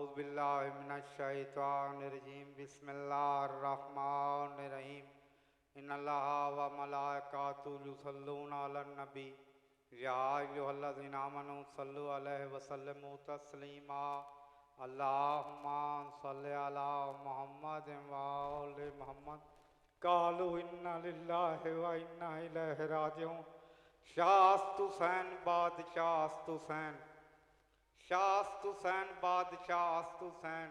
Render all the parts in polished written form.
औज़ुबिल्लाहि मिनश्शैतानिर्रजीम बिस्मिल्लाहिर्रहमानिर्रहीम इन्नल्लाहा व मलाइकातुहु युसल्लूना अलन नबी या अय्युहल्लज़ीना आमनू सल्लु अलैहि व सल्लिमू तस्लीमा अल्लाहुम्मा सल्लि अला मुहम्मद व आलि मुहम्मद क़ालू इन्ना लिल्लाहि व इन्ना इलैहि राजिऊन। शास्त हुसैन बादशाह अस्त हुसैन, शास्त हुसैन बादशाह अस्त हुसैन,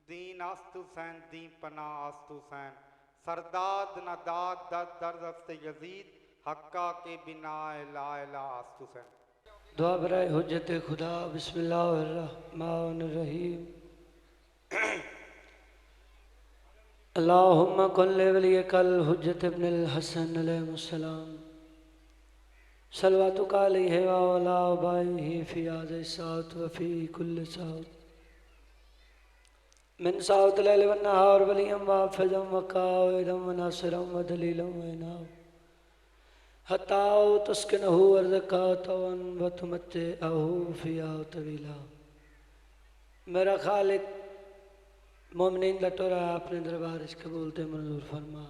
दीन अस्त हुसैन दीन पना अस्त हुसैन, सरदाद नदाद दद दर्द यजीद हक्का के बिना ला इलाहा अस्त हुसैन। दुआ बराए हुज्जत खुदा। बिस्मिल्लाहिर्रहमानिर्रहीम। अल्लाहुम्मा कुल्लि वलियकल हुज्जत इब्नुल हसन अलैहिस्सलाम सल्लवातुका अलैहि व अला आबाइहि फी हाज़िहि साअत व फी कुल्लि साअत मिन साअत लैल व नहार वलियम व हफ़िज़म व क़ाइदम व नासिरम व दलीलम व इनाम हत्ता तुस्किनहु अर्ज़क़ातवन व तुमत्तिअहु फ़ीहा तवीला। मेरा खालिक मोमिनीन का टोरा अपने दरबार इस कबूल ते मंजूर फरमा।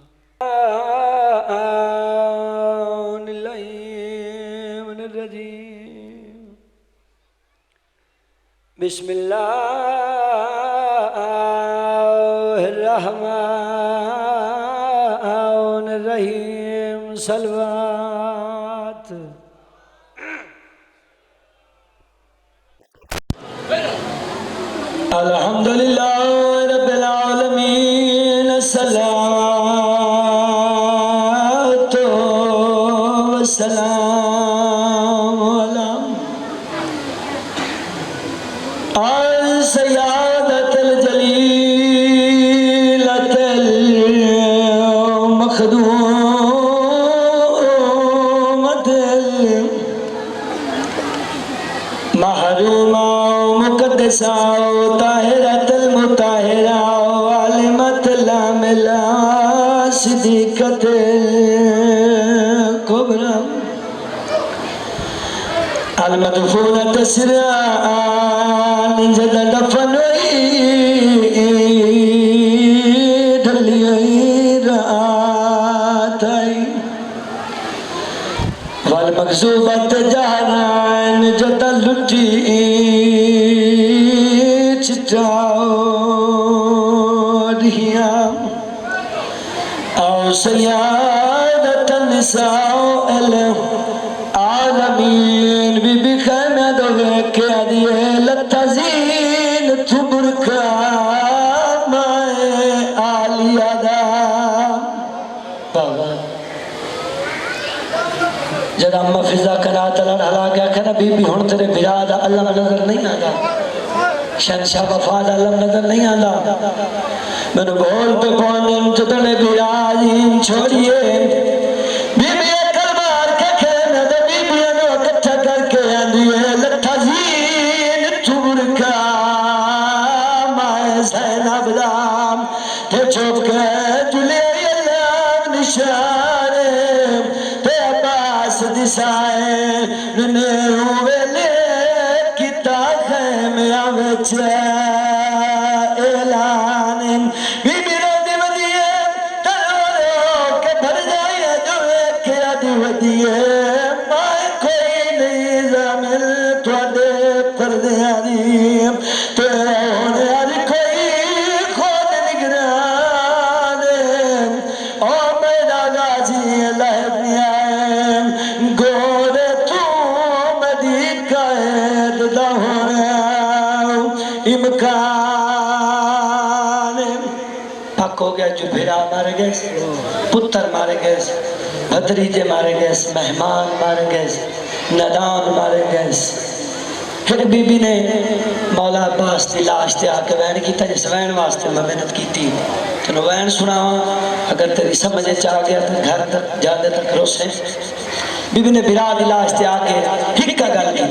बिस्मिल्लाहिर्रहमानिर्रहीम। सलवात। अल्हम्दुलिल्लाह रब्बिल आलमीन। सलातो व सलाम अला सय्यदतिल जलीलतिल मखदूमतिल महरूमा मुक़द्दसा ताहिरतुल मुताहिरा आलिमतुल आमिला सिद्दीक़तुल कुबरा अलमदफूनत सिरान जद दफनई ढलियई रातई वल मकसूबत जहरान जद लुटी चिट्ठिया और सय्यदतुन निसाओ अल आलमीन बीबी खैमद के दिए लतज़ीन तुबरका माए आलियादा बाबा जद अम्मा फिजा करा तलन हला गया कहना बीबी हुण तेरे बिरा दा अलम नजर नहीं आंदा, शहंशाह वफा दा अलम नजर नहीं आंदा। मैनू बोल पे पौने तने बिरा जी छोड़िए बीबी अकल मार के कहना दे बीबी नो इकट्ठा करके आंदी है लतज़ीन तुबरका माए ज़ैनब दा ते चुप के जुले अल्लाह निशाने ते अब्बास दिसाए ने वेले किता खैमिया विच ऐलान बीबी रोदी वदिए तरो के भर जाए जो के आदि वदिए मां कोई नहीं जमिल तुहाडे पर्दे दी ते होने वाली कोई खुद निगरान ओ मेरा गाजी लहबिया गोरे तू मदी कैद दा होना इमकान पक हो गया। जुबेरा मारे गए, पुत्र मारे गए, भतीजे मारे गए, मेहमान मारे गए, नदान मारे गए। फिर बीबी ने मौला अब्बास की लाश ते आके वैन किया जिस वैन वास्ते मैं मेहनत की तेन वैन सुनावा अगर तेरी समझ आ गया तो घर तक जाते तक रोसे। बीबी ने बिरा की लाश ते आके ठीक गल की।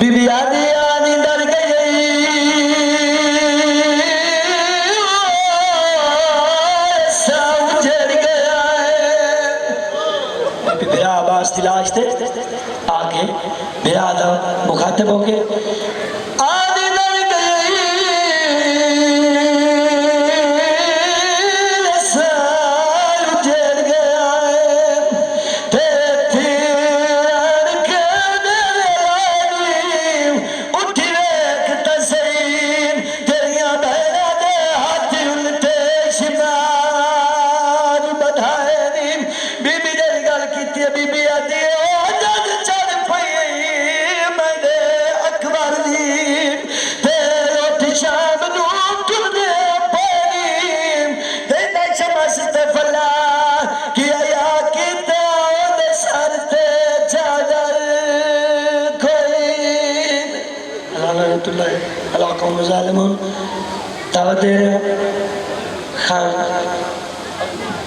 बीबी आदि आदि डर गई अब्बास की लाश थे आके बिरा दा मुखातिब हो के आदि डर गए रहमतुल्लाह अला कौम ज़ालिमून दावत दे रहे हैं। खान